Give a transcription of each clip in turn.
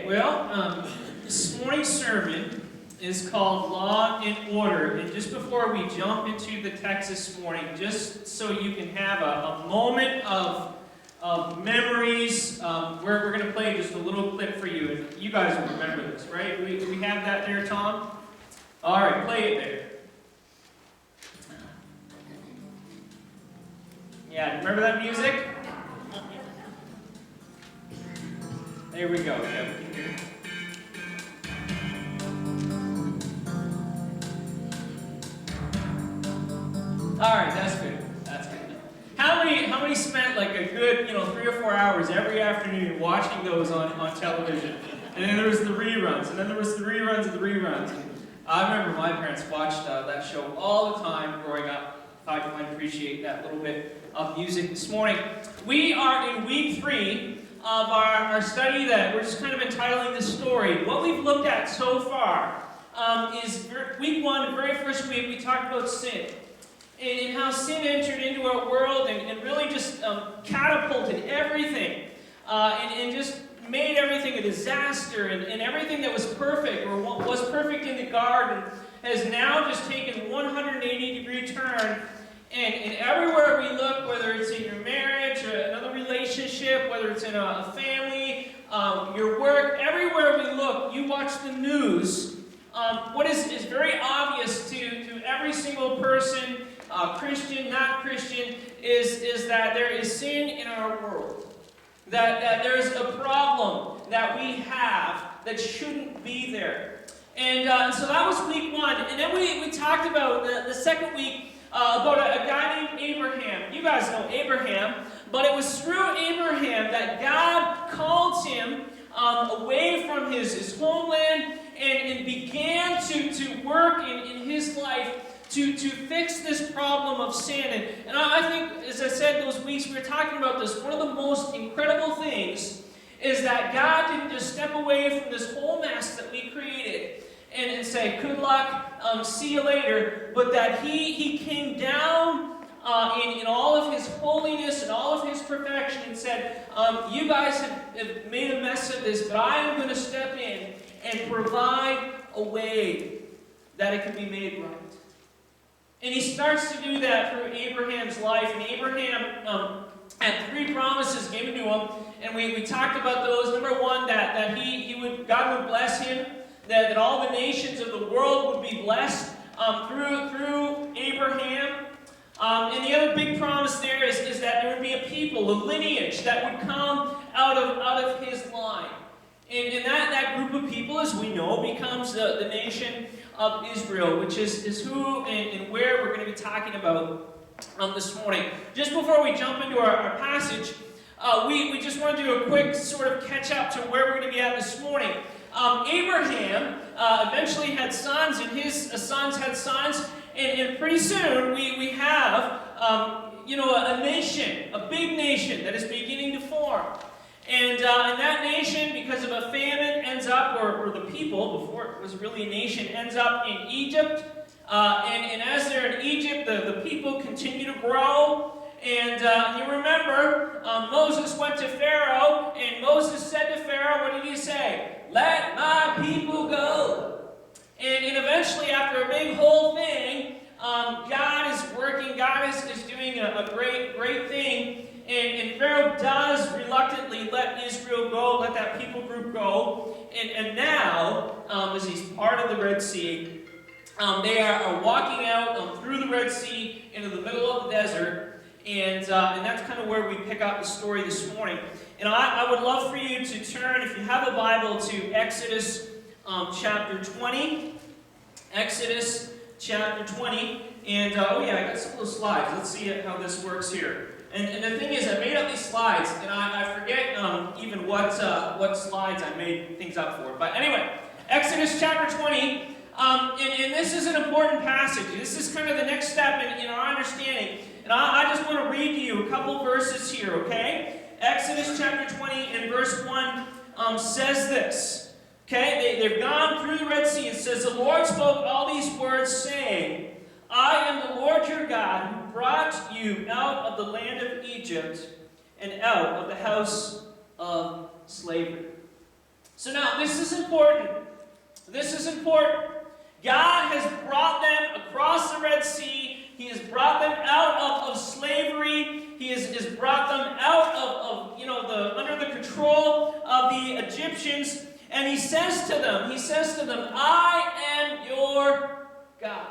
Okay, well, this morning's sermon is called Law and Order. And just before we jump into the text this morning, just so you can have a moment of memories, we're going to play just a little clip for you. And you guys will remember this, right? We have that there, Tom? All right, play it there. Yeah, remember that music? There we go. Yeah, we can hear it. All right, that's good. That's good. How many spent like a good, 3 or 4 hours every afternoon watching those on television? And then there was the reruns, and then there was the reruns of the reruns. And I remember my parents watched that show all the time growing up. Thought you might appreciate that little bit of music this morning. We are in week 3 of our study that we're just kind of entitling this story. What we've looked at so far is week 1, the very first week, we talked about sin. And how sin entered into our world and really just catapulted everything. And just made everything a disaster. And everything that was perfect, or was perfect in the garden, has now just taken 180-degree turn. And everywhere we look, whether it's in your marriage, or another relationship, whether it's in a family, your work, everywhere we look, you watch the news, what is very obvious to every single person, Christian, not Christian, is that there is sin in our world. That there is a problem that we have that shouldn't be there. And so that was week 1. And then we talked about the second week about a guy named Abraham. You guys know Abraham. But it was through Abraham that God called him away from his homeland and began to work in his life to fix this problem of sin. And I think, as I said those weeks we were talking about this, one of the most incredible things is that God didn't just step away from this whole mess that we created and say, good luck, see you later, but that he came down in all of his holiness and all of his perfection and said, you guys have made a mess of this, but I am going to step in and provide a way that it can be made right. And he starts to do that through Abraham's life. And Abraham had 3 promises given to him. And we talked about those. Number 1, that God would bless him. That all the nations of the world would be blessed through Abraham. And the other big promise there is that there would be a people, a lineage that would come out of his line. And that group of people, as we know, becomes the nation of Israel, which is who and where we're going to be talking about this morning. Just before we jump into our passage, we just want to do a quick sort of catch up to where we're going to be at this morning. Abraham eventually had sons, and his sons had sons, and pretty soon we have a nation, a big nation that is beginning to form. And that nation, because of a famine, ends up, or the people, before it was really a nation, ends up in Egypt. And as they're in Egypt, the people continue to grow. And you remember, Moses went to Pharaoh, and Moses said to Pharaoh, what did he say? Let my people go. And eventually, after a big whole thing, God is working, God is doing a great thing. And Pharaoh does reluctantly let Israel go, let that people group go. And now, as he's part of the Red Sea, they are walking out through the Red Sea into the middle of the desert. And that's kind of where we pick up the story this morning. And I would love for you to turn, if you have a Bible, to Exodus chapter 20. Exodus chapter 20. And, I got some of those slides. Let's see how this works here. And the thing is, I made up these slides, and I forget even what slides I made things up for. But anyway, Exodus chapter 20, and this is an important passage. This is kind of the next step in our understanding. And I just want to read to you a couple verses here, okay? Exodus chapter 20 and verse 1 says this. Okay, they've gone through the Red Sea. It says, the Lord spoke all these words, saying, I am the Lord your God, who brought you out of the land of Egypt and out of the house of slavery. So now, this is important. This is important. God has brought them across the Red Sea. He has brought them out of slavery. He has brought them out of under the control of the Egyptians. And he says to them, I am your God.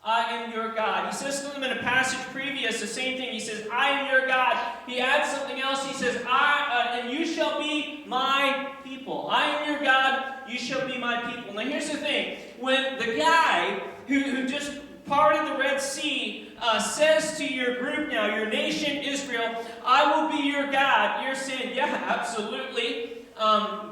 I am your God. He says to them in a passage previous, the same thing. He says, I am your God. He adds something else. He says, and you shall be my people. I am your God. You shall be my people. Now here's the thing. When the guy who just parted the Red Sea says to your group now, your nation Israel, I will be your God, you're saying, yeah, absolutely.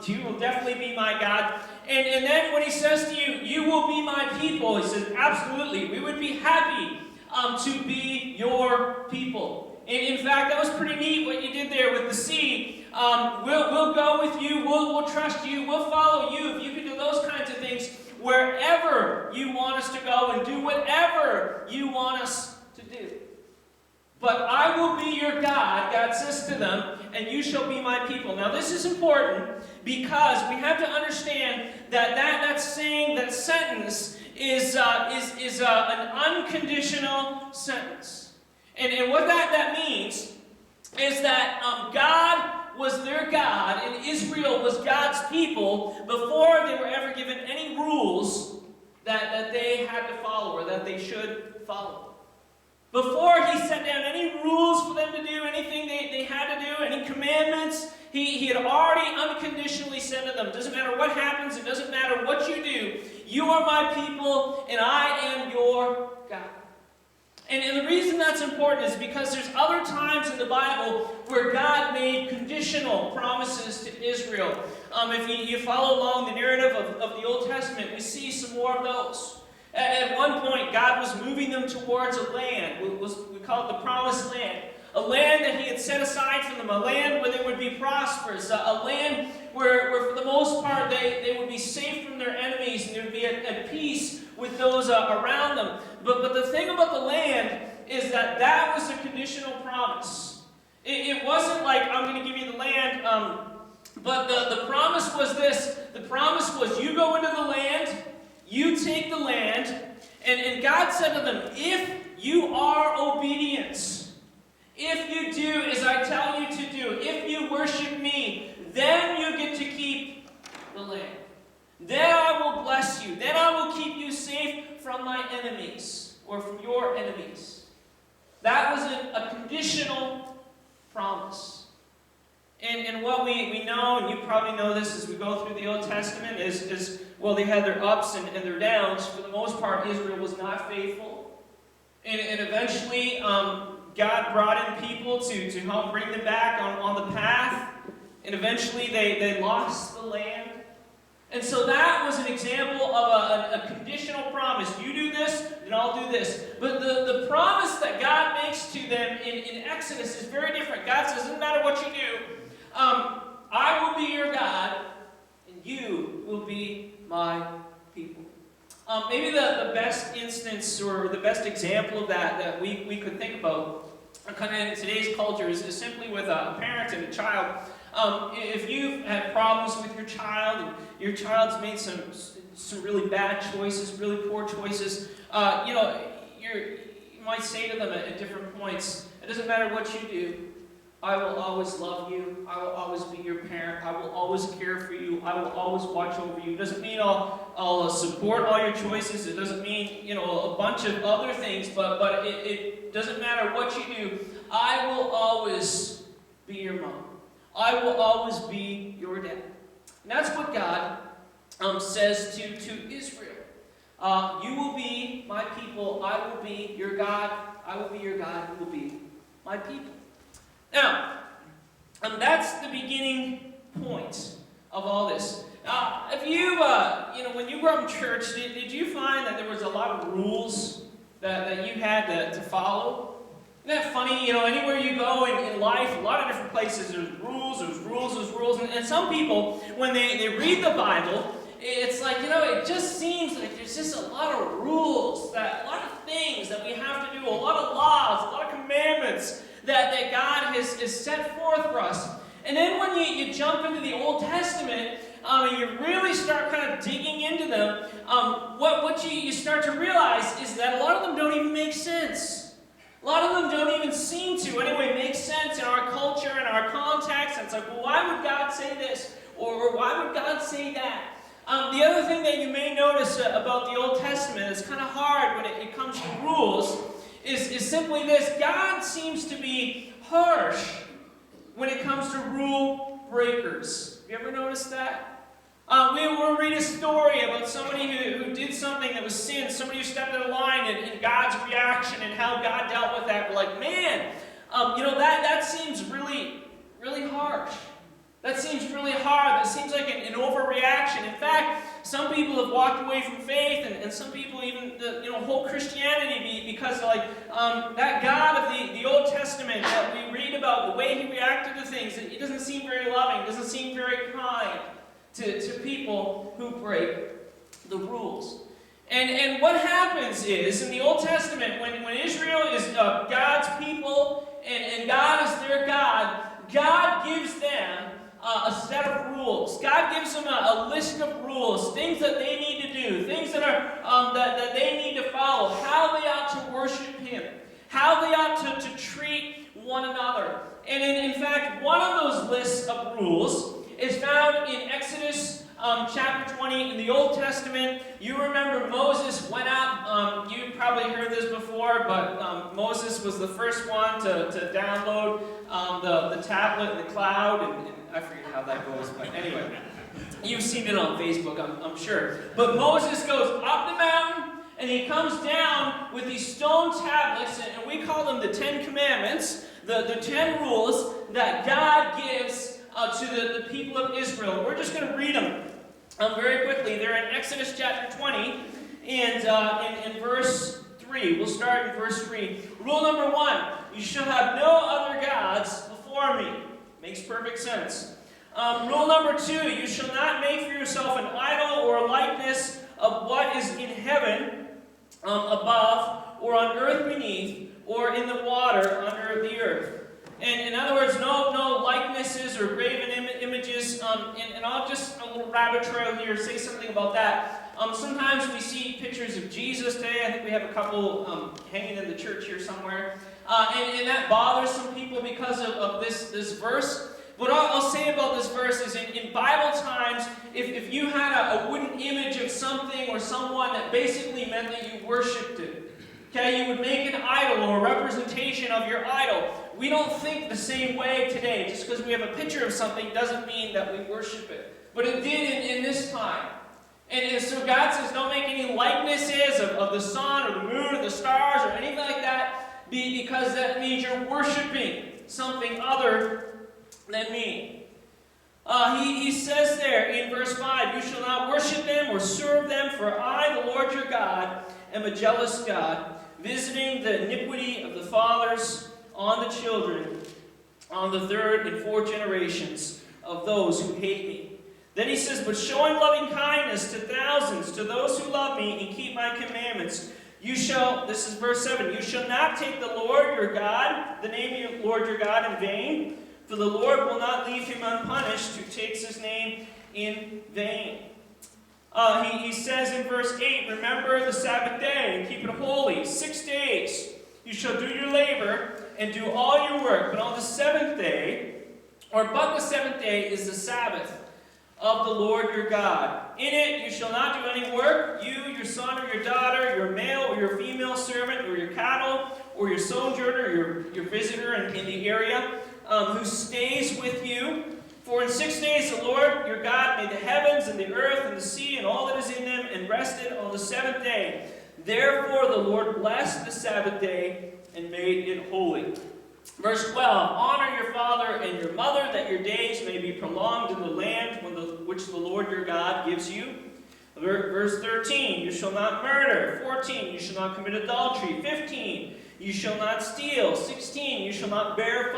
You will definitely be my God. And then when he says to you, you will be my people, he says, absolutely. We would be happy to be your people. And in fact, that was pretty neat what you did there with the sea. We'll go with you. We'll trust you. We'll follow you. If you can do those kinds of things, wherever you want us to go and do whatever you want us to do. But I will be your God, God says to them, and you shall be my people. Now this is important because we have to understand that saying, that sentence is an unconditional sentence. And what that means is that God was their God and Israel was God's people before they were ever given any rules that they had to follow or that they should follow. Before he set down any rules for them to do, anything they had to do, any commandments, he had already unconditionally said to them, it doesn't matter what happens, it doesn't matter what you do, you are my people and I am your God. And the reason that's important is because there's other times in the Bible where God made conditional promises to Israel. If you follow along the narrative of the Old Testament, we see some more of those. At one point, God was moving them towards a land. We call it the Promised Land. A land that he had set aside for them. A land where they would be prosperous. A land where for the most part, they would be safe from their enemies and they would be at peace with those around them. But the thing about the land is that was a conditional promise. It wasn't like, I'm going to give you the land, but the promise was this. The promise was, you go into the land, you take the land, and God said to them, if you are obedient, if you do as I tell you to do, if you worship me, then you get to keep the land. Then I will bless you. Then I will keep you safe from my enemies, or from your enemies. That was a conditional promise. And what we know, and you probably know this as we go through the Old Testament, is well, they had their ups and their downs. For the most part, Israel was not faithful. And eventually, God brought in people to help bring them back on the path. And eventually, they lost the land. And so that was an example of a conditional promise. You do this, then I'll do this. But the promise that God makes to them in Exodus is very different. God says, it doesn't matter what you do. I will be your God, and you will be my people. Maybe the best instance or the best example of that we could think about kind of in today's culture is simply with a parent and a child. If you've had problems with your child and your child's made some really bad choices, really poor choices, you might say to them at different points, it doesn't matter what you do, I will always love you. I will always be your parent. I will always care for you. I will always watch over you. It doesn't mean I'll support all your choices. It doesn't mean, a bunch of other things, but it doesn't matter what you do. I will always be your mom. I will always be your dad. And that's what God says to Israel. You will be my people. I will be your God. I will be your God. You will be my people. Now, that's the beginning point of all this. If you, when you grew up in church, did you find that there was a lot of rules that you had to follow? Isn't that funny? Anywhere you go in life, a lot of different places, there's rules. And some people, when they read the Bible, it's like, it just seems like there's just a lot of rules, a lot of things that we have to do, a lot of laws, a lot of commandments that God has set forth for us. And then when you jump into the Old Testament, and you really start kind of digging into them, what you start to realize is that a lot of them don't even make sense. A lot of them don't even seem to, anyway, make sense in our culture, in our context. And it's like, well, why would God say this? Or why would God say that? The other thing that you may notice about the Old Testament is kind of hard when it comes to rules is simply this. God seems to be harsh when it comes to rule breakers. Have you ever noticed that? We'll read a story about somebody who did something that was sin, somebody who stepped out of line, and God's reaction and how God dealt with that. We're like, man, that seems really, really harsh. That seems really hard. That seems like an overreaction. In fact, some people have walked away from faith, and some people even, whole Christianity, because that God of the Old Testament that we read about, the way he reacted to things, it doesn't seem very loving, doesn't seem very kind to people who break the rules. And what happens is, in the Old Testament, when Israel is God's people, and God is their God, God gives them a set of rules. God gives them a list of rules, things that they need to do, things that are that they need to follow, how they ought to worship him, how they ought to treat one another. And in fact, one of those lists of rules is found in Exodus chapter 20 in the Old Testament. You remember Moses went up. You probably heard this before, but Moses was the first one to download the tablet in the cloud, and I forget how that goes, but anyway, you've seen it on Facebook, I'm sure. But Moses goes up the mountain, and he comes down with these stone tablets, and we call them the 10 Commandments, the 10 rules that God gives to the people of Israel. We're just going to read them very quickly. They're in Exodus chapter 20, and in verse 3. We'll start in verse 3. Rule number 1, you shall have no other gods before me. Makes perfect sense. Rule number 2, you shall not make for yourself an idol or a likeness of what is in heaven above, or on earth beneath, or in the water under the earth. And in other words, no likenesses or graven images. And I'll just, a little rabbit trail here, say something about that. Sometimes we see pictures of Jesus today. I think we have a couple hanging in the church here somewhere. And that bothers some people because of this verse. What I'll say about this verse is in Bible times, if you had a wooden image of something or someone, that basically meant that you worshipped it. Okay, you would make an idol or a representation of your idol. We don't think the same way today. Just because we have a picture of something doesn't mean that we worship it. But it did in this time. And so God says, don't make any likenesses of the sun or the moon or the stars or anything like that, because that means you're worshiping something other than me. He says there in verse 5, you shall not worship them or serve them, for I, the Lord your God, am a jealous God, visiting the iniquity of the fathers on the children, on the third and fourth generations of those who hate me. Then he says, but showing loving kindness to thousands, to those who love me and keep my commandments, you shall, this is verse 7, you shall not take the Lord your God, the name of your Lord your God, in vain, for the Lord will not leave him unpunished who takes his name in vain. He says in verse 8, remember the Sabbath day and keep it holy. 6 days you shall do your labor and do all your work. But on the seventh day, the seventh day is the Sabbath of the Lord your God. In it you shall not do any work, you, your son or your daughter, your male or your female servant, or your cattle, or your sojourner, your visitor in the area, who stays with you. For in 6 days the Lord your God made the heavens and the earth and the sea and all that is in them, and rested on the seventh day. Therefore the Lord blessed the Sabbath day and made it holy. Verse 12, honor your father and your mother, that your days may be prolonged in the land which the Lord your God gives you. Verse 13, you shall not murder. 14, you shall not commit adultery. 15, you shall not steal. 16, you shall not bear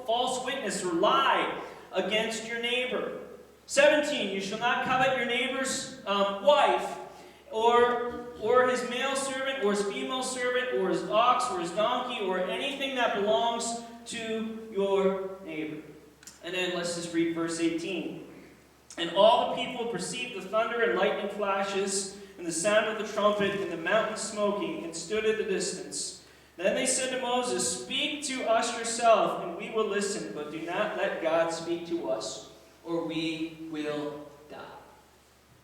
false witness or lie against your neighbor. 17, you shall not covet your neighbor's wife, or his male servant, or his female servant, or his ox, or his donkey, or anything that belongs to your neighbor. And then let's just read verse 18. And all the people perceived the thunder and lightning flashes, and the sound of the trumpet, and the mountain smoking, and stood at a distance. Then they said to Moses, "Speak to us yourself, and we will listen, but do not let God speak to us, or we will die."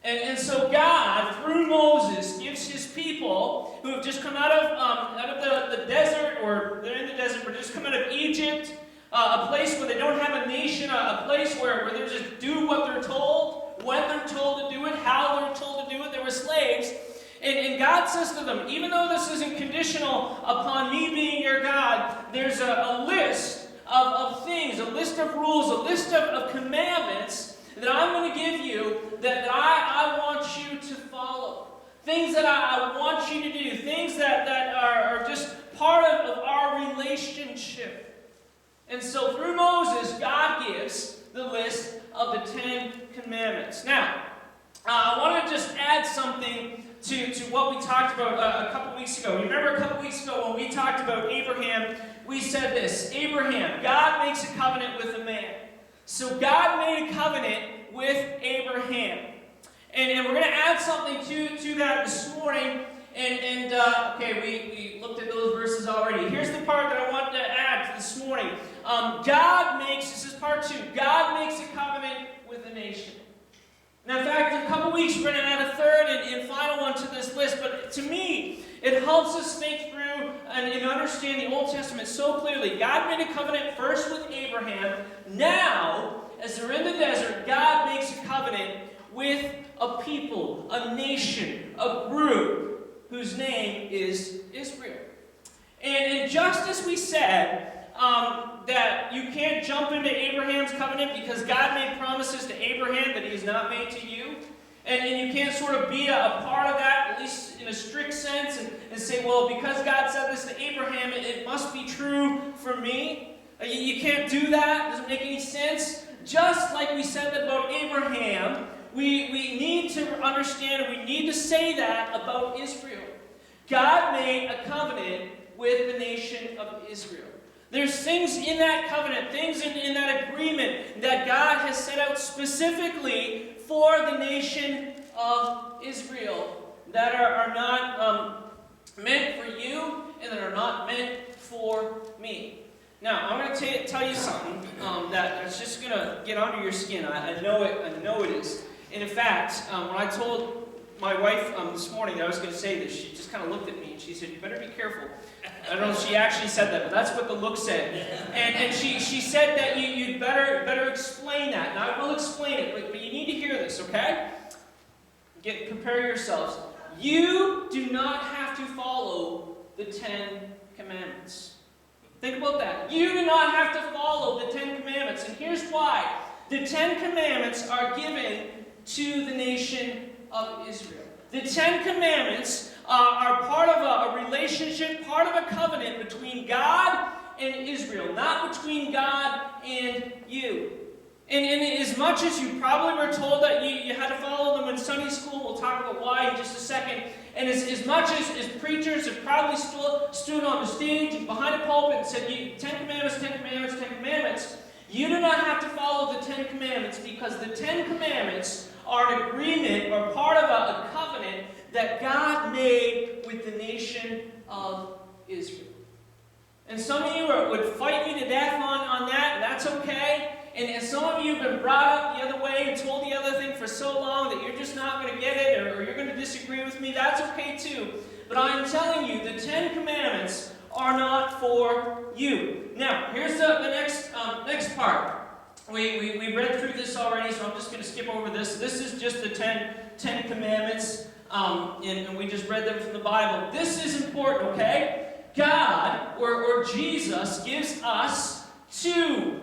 And so God, through Moses, gives his people who have just come out of the desert, or they're in the desert, but just come out of Egypt, a place where they don't have a nation, a place where they just do what they're told, when they're told to do it, how they're told to do it. They were slaves. And God says to them, even though this isn't conditional upon me being your God, there's a list of things, a list of rules, a list of commandments that I'm going to give you that I want you to follow. Things that I want you to do. Things that are just part of our relationship. And so through Moses, God gives the list of the 10 Commandments. Now, I want to just add something to what we talked about a couple weeks ago. You remember a couple weeks ago when we talked about Abraham, we said this: Abraham, God makes a covenant with a man. So God made a covenant with Abraham. And we're going to add something to that this morning. Okay, we looked at those verses already. Here's the part that I want to add to this morning. This is part 2, God makes a covenant with a nation. Now, in fact, in a couple weeks, we're going to add a third and final one to this list. But to me, it helps us think through and understand the Old Testament so clearly. God made a covenant first with Abraham. Now, as they're in the desert, God makes a covenant with a people, a nation, a group whose name is Israel. And just as we said that you can't jump into Abraham's covenant because God made promises to Abraham that he has not made to you, and you can't sort of be a part of that, at least in a strict sense, and say, well, because God said this to Abraham, it must be true for me. You can't do that. It doesn't make any sense. Just like we said about Abraham, we need to understand, and we need to say that about Israel. God made a covenant with the nation of Israel. There's things in that covenant, things in that agreement that God has set out specifically for the nation of Israel that are not meant for you and that are not meant for me. Now, I'm going to tell you something that's just going to get under your skin. I know it is. And in fact, when I told my wife this morning that I was going to say this, she just kind of looked at me and she said, "You better be careful." I don't know if she actually said that, but that's what the look said. And she said that you'd better explain that. And I will explain it, but you need to hear this, okay? Prepare yourselves. You do not have to follow the 10 Commandments. Think about that. You do not have to follow the 10 Commandments. And here's why. The 10 Commandments are given to the nation of Israel. The 10 Commandments are part of a relationship, part of a covenant between God and Israel, not between God and you. And as much as you probably were told that you had to follow them in Sunday school, we'll talk about why in just a second, and as much as preachers have probably stood on the stage and behind a pulpit and said, 10 Commandments, 10 Commandments, 10 Commandments, you do not have to follow the 10 Commandments because the 10 Commandments are an agreement or part of a covenant that God made with the nation of Israel. And some of you would fight me to death on that, and that's okay. And some of you have been brought up the other way and told the other thing for so long that you're just not going to get it, or you're going to disagree with me. That's okay too. But I'm telling you, the 10 Commandments are not for you. Now, here's the next part. We read through this already, so I'm just going to skip over this. This is just the 10 Commandments, and we just read them from the Bible. This is important, okay? God, or Jesus, gives us 2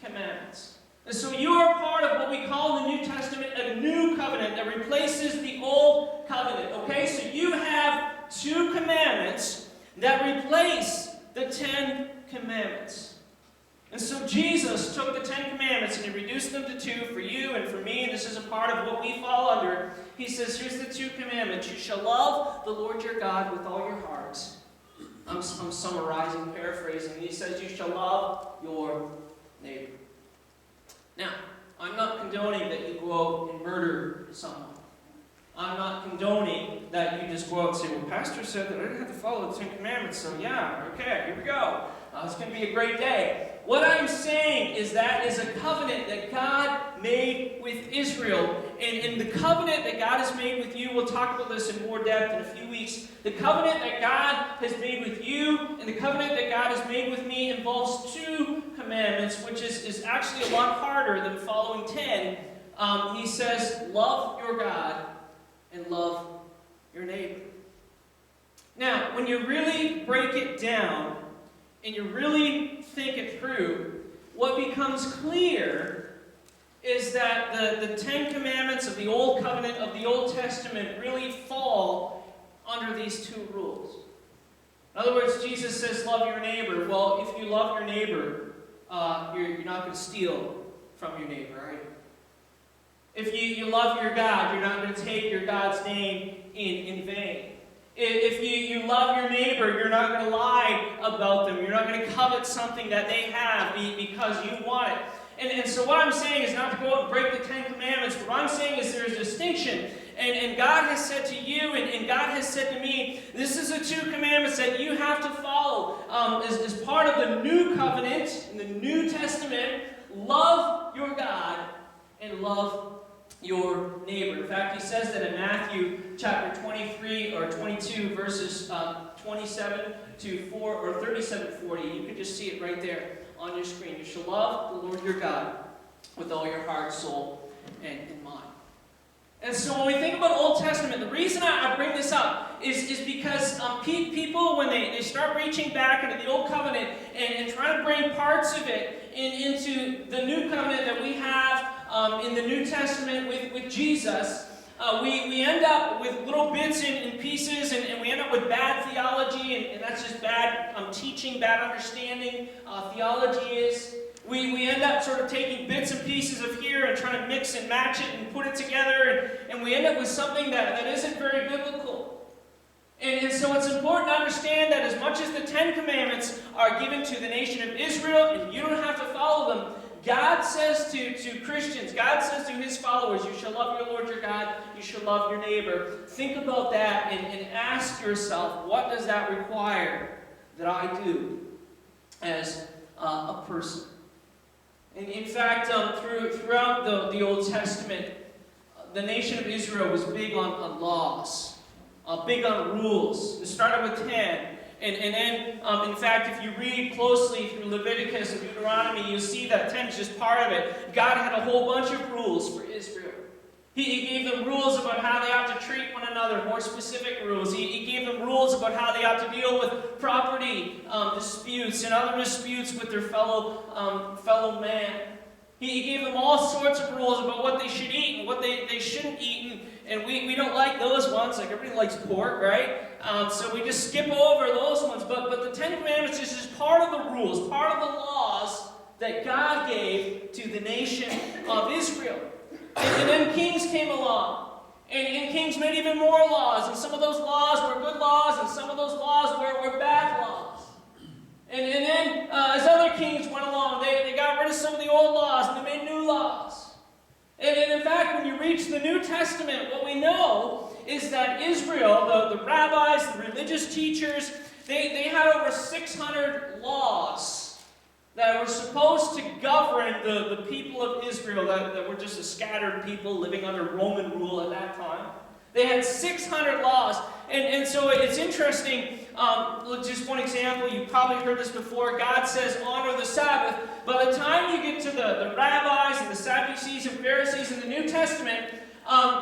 commandments. And so you are part of what we call in the New Testament a new covenant that replaces the old covenant, okay? So you have 2 commandments that replace the 10 commandments. And so Jesus took the 10 commandments and he reduced them to 2 for you and for me, and this is a part of what we fall under. He says, here's the 2 commandments. You shall love the Lord your God with all your heart. I'm summarizing, paraphrasing. He says, you shall love your neighbor. Now, I'm not condoning that you go out and murder someone. I'm not condoning that you just go out and say, well, Pastor said that I didn't have to follow the Ten Commandments, so yeah, okay, here we go. It's going to be a great day. What I'm saying is that is a covenant that God made with Israel. And the covenant that God has made with you, we'll talk about this in more depth in a few weeks. The covenant that God has made with you and the covenant that God has made with me involves 2 commandments, which is actually a lot harder than following 10. He says, love your God and love your neighbor. Now, when you really break it down and you really think it through, what becomes clear is that the 10 Commandments of the Old Covenant, of the Old Testament, really fall under these 2 rules. In other words, Jesus says, love your neighbor. Well, if you love your neighbor, you're not going to steal from your neighbor, right? If you love your God, you're not going to take your God's name in vain. If you love your neighbor, you're not going to lie about them. You're not going to covet something that they have because you want it. And so what I'm saying is not to go out and break the 10 Commandments. What I'm saying is there's a distinction. And God has said to you, and God has said to me, this is the 2 commandments that you have to follow. As part of the new covenant, in the New Testament, love your God and love your neighbor. In fact, he says that in Matthew chapter 23 or 22, verses 27 to 4 or 37 to 40. You can just see it right there on your screen. You shall love the Lord your God with all your heart, soul, and mind. And so when we think about Old Testament, the reason I bring this up is because people, when they start reaching back into the Old Covenant and trying to bring parts of it into the New Covenant that we have in the New Testament with Jesus, we end up with little bits and pieces, and we end up with bad theology, and that's just bad teaching, bad understanding. Theology is. We end up sort of taking bits and pieces of here and trying to mix and match it and put it together, and we end up with something that isn't very biblical. And so it's important to understand that as much as the 10 Commandments are given to the nation of Israel, and you don't have to follow them, God says to Christians, God says to His followers, you shall love your Lord your God, you shall love your neighbor. Think about that and ask yourself, what does that require that I do as a person? And in fact, throughout the Old Testament, the nation of Israel was big on laws, big on rules. It started with 10. And then, in fact, if you read closely through Leviticus and Deuteronomy, you'll see that 10 is just part of it. God had a whole bunch of rules for Israel. He gave them rules about how they ought to treat one another, more specific rules. He gave them rules about how they ought to deal with property disputes and other disputes with their fellow man. He gave them all sorts of rules about what they should eat and what they shouldn't eat. And we don't like those ones. Like everybody likes pork, right? So we just skip over those ones. But the 10 Commandments is just part of the rules, part of the laws that God gave to the nation of Israel. And then kings came along. And kings made even more laws. And some of those laws were good laws, and some of those laws were bad laws. And then as other kings went along, they got rid of some of the old laws, and they made new laws. And in fact, when you reach the New Testament, what we know is that Israel, the rabbis, the religious teachers, they had over 600 laws that were supposed to govern the people of Israel that were just a scattered people living under Roman rule at that time. They had 600 laws. And so it's interesting. Just one example, you've probably heard this before. God says, honor the Sabbath. By the time you get to the rabbis and the Sadducees and Pharisees in the New Testament,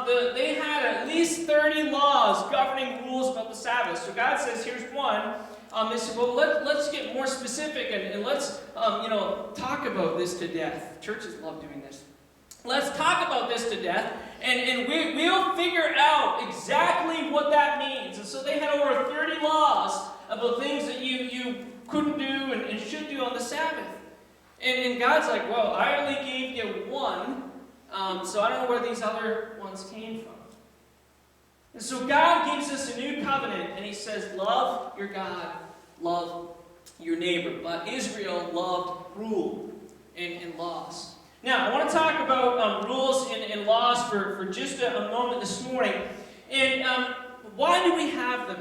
they had at least 30 laws governing rules about the Sabbath. So God says, here's one. They said, well, let's get more specific and let's talk about this to death. Churches love doing this. Let's talk about this to death, and we'll figure out exactly what that means. And so they had over 30 laws about things that you couldn't do and should do on the Sabbath. And God's like, well, I only gave you one, so I don't know where these other ones came from. And so God gives us a new covenant, and He says, love your God, love your neighbor. But Israel loved rule and laws. Now, I want to talk about rules and laws for just a moment this morning. And why do we have them?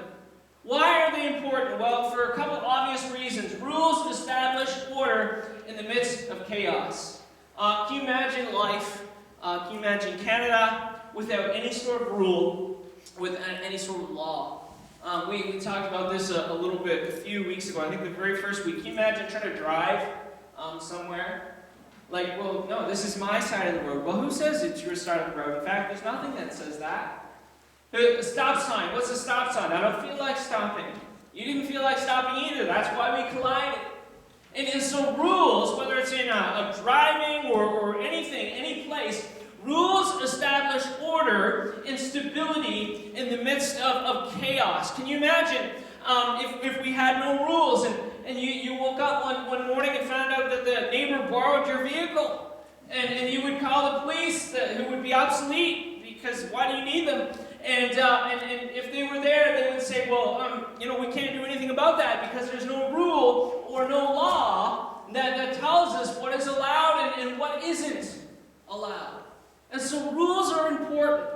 Why are they important? Well, for a couple of obvious reasons. Rules establish order in the midst of chaos. Can you imagine life? Can you imagine Canada without any sort of rule, without any sort of law? We talked about this a little bit a few weeks ago. I think the very first week. Can you imagine trying to drive somewhere? Like, well, no, this is my side of the road. Well, who says it's your side of the road? In fact, there's nothing that says that. A stop sign. What's a stop sign? I don't feel like stopping. You didn't feel like stopping either. That's why we collided. And so rules, whether it's in a driving or anything, any place, rules establish order and stability in the midst of chaos. Can you imagine if we had no rules and you woke up one morning and found out that the neighbor borrowed your vehicle and you would call the police who would be obsolete because why do you need them? And if they were there, they would say, well, we can't do anything about that because there's no rule or no law that tells us what is allowed and what isn't allowed. And so rules are important.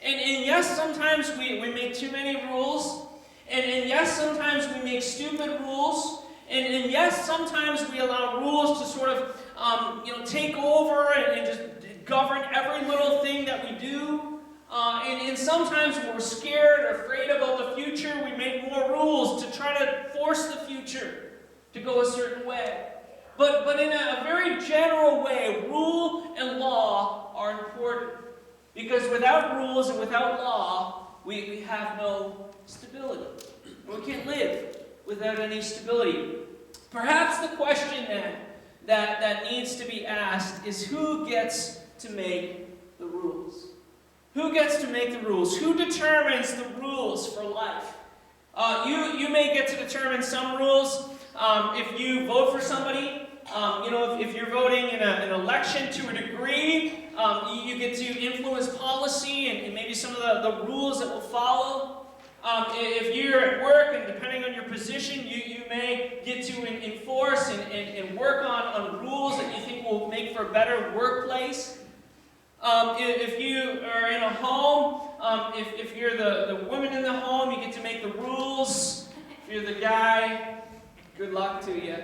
And yes, sometimes we make too many rules. And yes, sometimes we make stupid rules. And yes, sometimes we allow rules to sort of take over and just govern every little thing that we do. And sometimes when we're scared or afraid about the future, we make more rules to try to force the future to go a certain way. But in a very general way, rule and law are important. Because without rules and without law, we have no stability. We can't live without any stability. Perhaps the question then that needs to be asked is who gets to make the rules? Who gets to make the rules? Who determines the rules for life? You may get to determine some rules if you vote for somebody. If you're voting in an election to a degree, you get to influence policy and maybe some of the rules that will follow. If you're at work and depending on your position, you may get to enforce and work on rules that you think will make for a better workplace. If you are in a home, if you're the woman in the home, you get to make the rules. If you're the guy, good luck to you.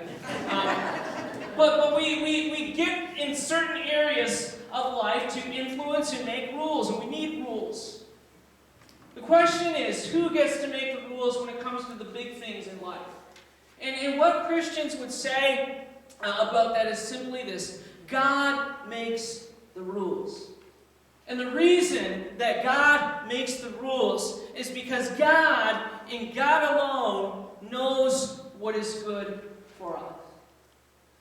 But we get in certain areas of life to influence and make rules, and we need rules. The question is, who gets to make the rules when it comes to the big things in life? And what Christians would say about that is simply this: God makes the rules. And the reason that God makes the rules is because God, and God alone, knows what is good for us.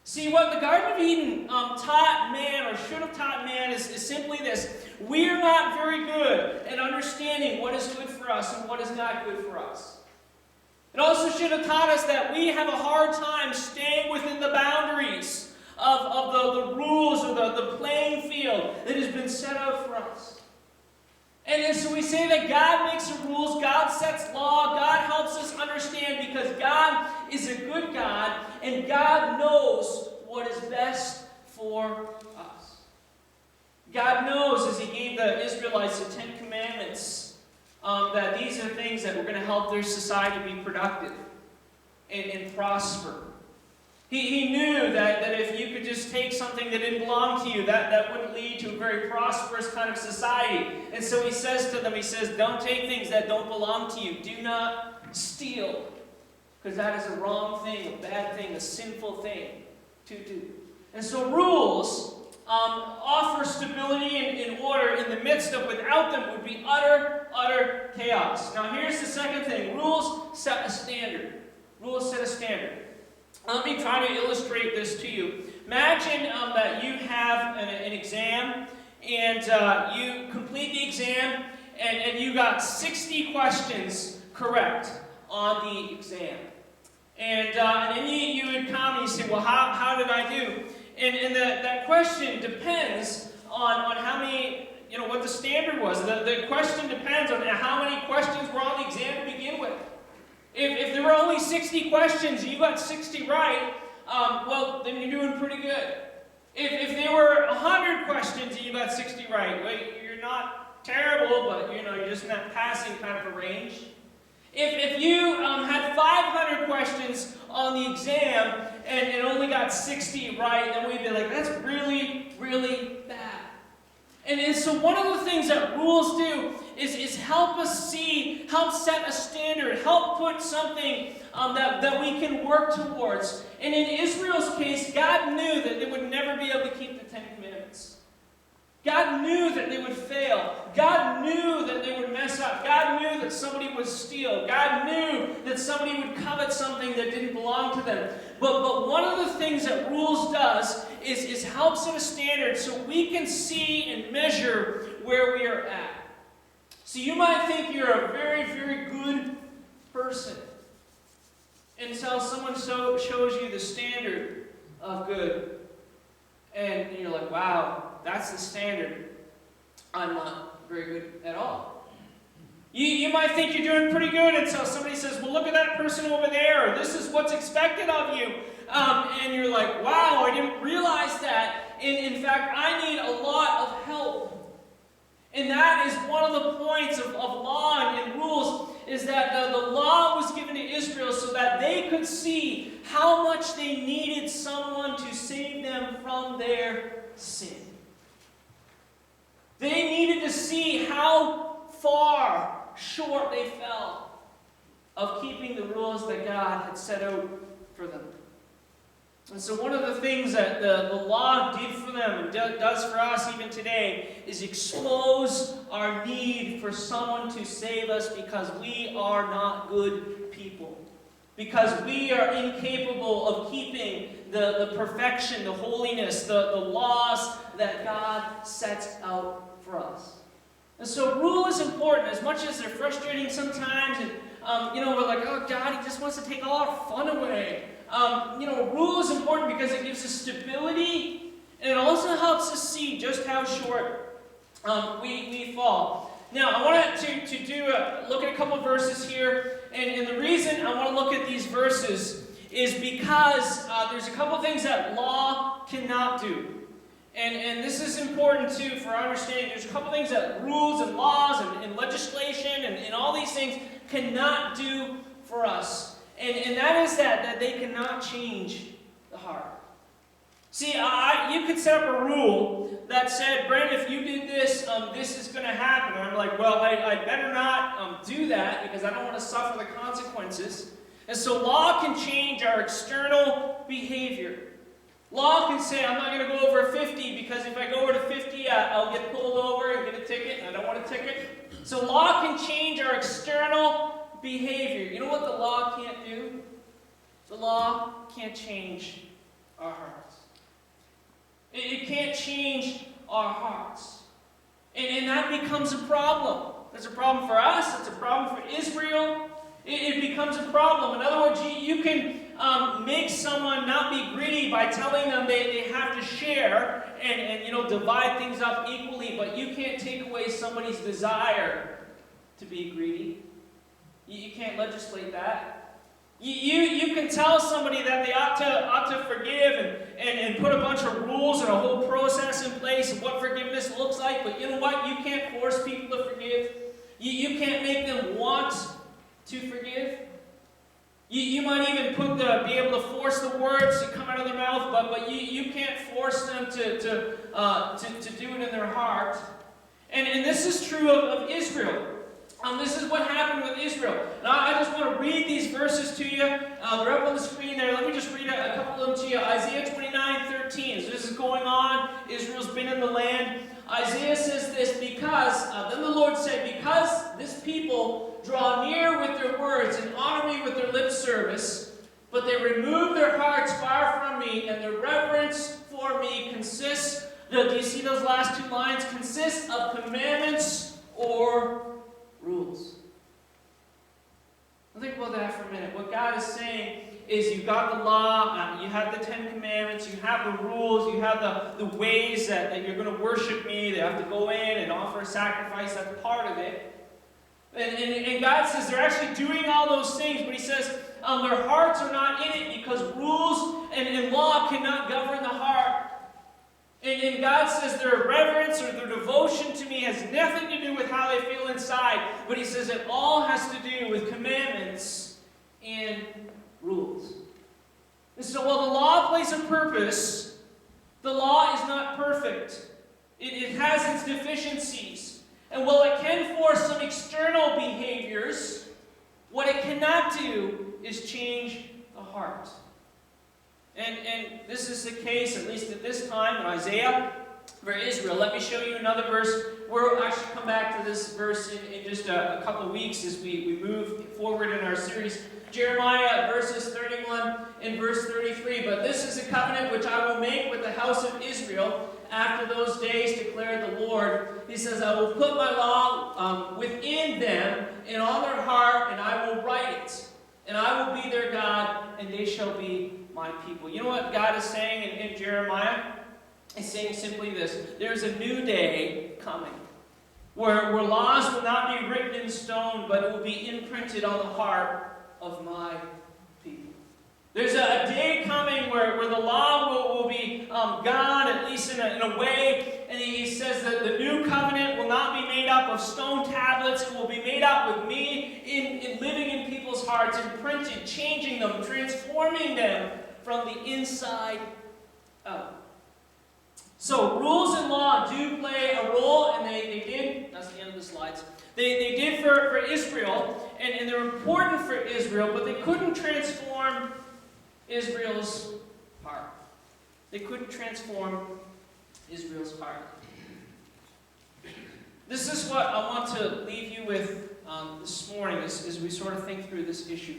See, what the Garden of Eden taught man, or should have taught man, is simply this: we are not very good at understanding what is good for us and what is not good for us. It also should have taught us that we have a hard time staying within the boundaries of the rules or the playing field that has been set out for us. And so we say that God makes the rules, God sets law, God helps us understand because God is a good God and God knows what is best for us. God knows, as He gave the Israelites the Ten Commandments, that these are things that were going to help their society be productive and prosper. He knew that if you could just take something that didn't belong to you, that wouldn't lead to a very prosperous kind of society. And so He says to them, He says, don't take things that don't belong to you. Do not steal. Because that is a wrong thing, a bad thing, a sinful thing to do. And so rules offer stability and order in the midst of, without them, would be utter chaos. Now here's the second thing. Rules set a standard. Rules set a standard. Let me try to illustrate this to you. Imagine that you have an exam, and you complete the exam, and you got 60 questions correct on the exam. And then you would come and you say, well, how did I do? And that question depends on how many, what the standard was. The question depends on how many questions were on the exam to begin with. If there were only 60 questions and you got 60 right, well, then you're doing pretty good. If there were 100 questions and you got 60 right, well, you're not terrible, but you're just in that passing kind of a range. If you had 500 questions on the exam and only got 60 right, then we'd be like, that's really, really bad. And so one of the things that rules do is help us see, help set a standard, help put something that we can work towards. And in Israel's case, God knew that they would never be able to keep the Ten Commandments. God knew that they would fail. God knew that they would mess up. God knew that somebody would steal. God knew that somebody would covet something that didn't belong to them. But one of the things that rules does is help set a standard so we can see and measure where we are at. So you might think you're a very, very good person until someone shows you the standard of good. And you're like, wow, that's the standard. I'm not very good at all. You might think you're doing pretty good until somebody says, well, look at that person over there, or this is what's expected of you. And you're like, wow, I didn't realize that. In fact, I need a lot of help. And that is one of the points of law and rules, is that the law was given to Israel so that they could see how much they needed someone to save them from their sin. They needed to see how far short they fell of keeping the rules that God had set out for them. And so one of the things that the law did for them and does for us even today is expose our need for someone to save us because we are not good people. Because we are incapable of keeping the perfection, the holiness, the laws that God sets out for us. And so rule is important, as much as they're frustrating sometimes, and we're like, oh God, He just wants to take all our fun away. Rule is important because it gives us stability, and it also helps us see just how short we fall. Now, I want to look at a couple of verses here, and the reason I want to look at these verses is because there's a couple of things that law cannot do. And this is important too for our understanding. There's a couple of things that rules and laws and legislation and all these things cannot do for us. And that is that they cannot change the heart. See, you could set up a rule that said, Brent, if you did this, this is going to happen. And I'm like, well, I better not do that because I don't want to suffer the consequences. And so law can change our external behavior. Law can say, I'm not going to go over 50 because if I go over to 50, I'll get pulled over and get a ticket, and I don't want a ticket. So law can change our external behavior. You know what the law can't do? The law can't change our hearts. It can't change our hearts. And that becomes a problem. It's a problem for us. It's a problem for Israel. It becomes a problem. In other words, you can make someone not be greedy by telling them they have to share and divide things up equally, but you can't take away somebody's desire to be greedy. You can't legislate that. You can tell somebody that they ought to forgive and put a bunch of rules and a whole process in place of what forgiveness looks like, but you know what? You can't force people to forgive. You can't make them want to forgive. You might even be able to force the words to come out of their mouth, but you can't force them to do it in their heart. And this is true of Israel. This is what happened with Israel. Now, I just want to read these verses to you. They're up on the screen there. Let me just read a couple of them to you. Isaiah 29:13. So this is going on. Israel's been in the land. Isaiah says this, then the Lord said, because this people draw near with their words and honor me with their lip service, but they remove their hearts far from me, and their reverence for me consists, do you see those last two lines? Consists of commandments or rules. Think about that for a minute. What God is saying is you've got the law, you have the Ten Commandments, you have the rules, you have the ways that you're going to worship me. They have to go in and offer a sacrifice. That's part of it. And God says they're actually doing all those things, but He says their hearts are not in it because rules and law cannot govern the heart. And God says their reverence or their devotion to me has nothing to do with how they feel inside, but he says it all has to do with commandments and rules. And so while the law plays a purpose, the law is not perfect. It has its deficiencies. And while it can force some external behaviors, what it cannot do is change the heart. And this is the case, at least at this time, in Isaiah for Israel. Let me show you another verse. We'll actually come back to this verse in just a couple of weeks as we move forward in our series. Jeremiah verses 31 and verse 33. But this is a covenant which I will make with the house of Israel after those days, declared the Lord. He says, I will put my law within them and on their heart, and I will write it. And I will be their God, and they shall be my people. You know what God is saying in Jeremiah? He's saying simply this. There's a new day coming where laws will not be written in stone, but it will be imprinted on the heart of my people. There's a day coming where the law will be gone, at least in a way. And he says that the new covenant will not be made up of stone tablets. It will be made up with me in living in people's hearts, imprinted, changing them, transforming them from the inside out. So rules and law do play a role, and they did. That's the end of the slides. They did for Israel, and they're important for Israel, but they couldn't transform Israel's heart. They couldn't transform Israel's heart. This is what I want to leave you with this morning as we sort of think through this issue.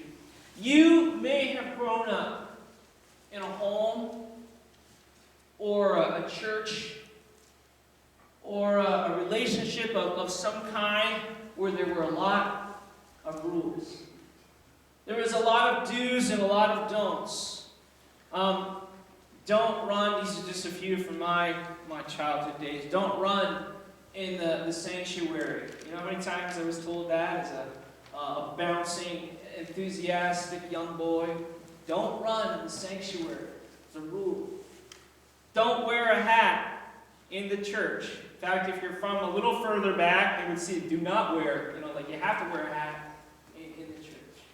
You may have grown up in a home or a church or a relationship of some kind where there were a lot of rules. There was a lot of do's and a lot of don'ts. Don't run, these are just a few from my childhood days. Don't run in the sanctuary. You know how many times I was told that as a bouncing, enthusiastic young boy? Don't run in the sanctuary. It's a rule. Don't wear a hat in the church. In fact, if you're from a little further back, you would see do not wear, like you have to wear a hat in the church.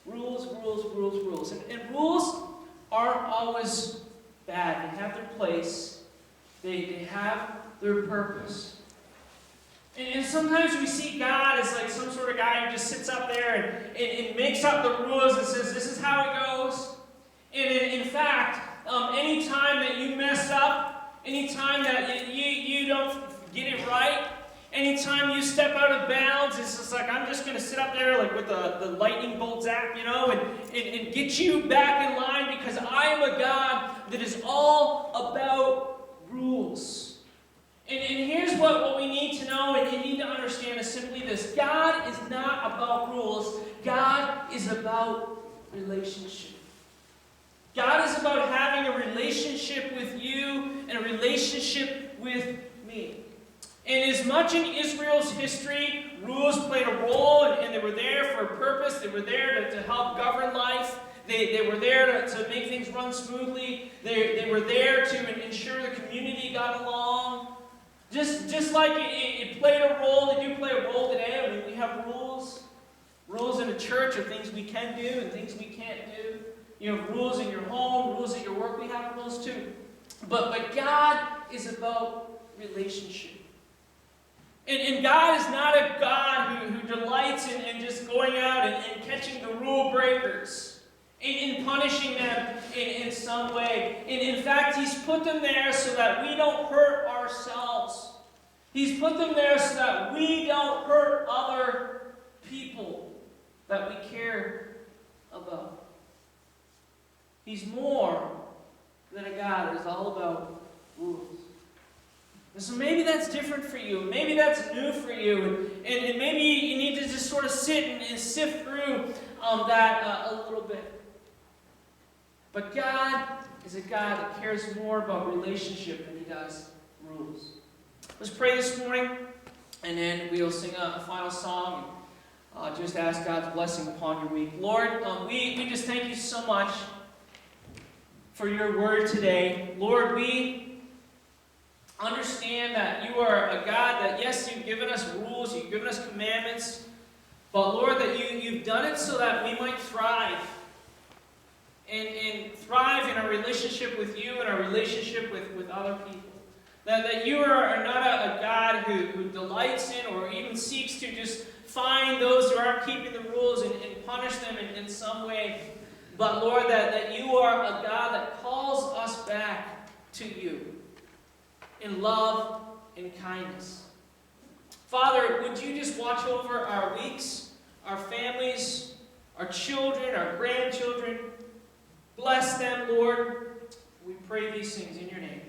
Rules, rules, rules, rules. And rules aren't always bad. They have their place. They have their purpose. And sometimes we see God as like some sort of guy who just sits up there and makes up the rules and says, this is how it goes. And in fact, any time that you mess up, any time that you don't get it right, anytime you step out of bounds, it's just like, I'm just going to sit up there like with the lightning bolt zap, and get you back in line because I am a God that is all about rules. And here's what we need to know and you need to understand is simply this. God is not about rules. God is about relationship. God is about having a relationship with you and a relationship with me. And as much in Israel's history, rules played a role and they were there for a purpose. They were there to help govern life. They were there to make things run smoothly. They were there to ensure the community got along. Just like it played a role, they do play a role today. I mean, we have rules. Rules in a church are things we can do and things we can't do. You have rules in your home, rules at your work. We have rules too. But God is about relationship. And God is not a God who delights in just going out and catching the rule breakers, in punishing them in some way. And in fact, He's put them there so that we don't hurt ourselves. He's put them there so that we don't hurt other people that we care about. He's more than a God that is all about rules. And so maybe that's different for you. Maybe that's new for you. And maybe you need to just sort of sit and sift through that a little bit. But God is a God that cares more about relationship than He does rules. Let's pray this morning, and then we'll sing a final song. Just ask God's blessing upon your week. Lord, we just thank you so much for your word today. Lord, we understand that you are a God that, yes, you've given us rules, you've given us commandments, but Lord, that you've done it so that we might thrive. And thrive in our relationship with you and our relationship with other people. That you are not a God who delights in or even seeks to just find those who aren't keeping the rules and punish them in some way. But Lord, that you are a God that calls us back to you in love and kindness. Father, would you just watch over our weeks, our families, our children, our grandchildren. Bless them, Lord. We pray these things in your name.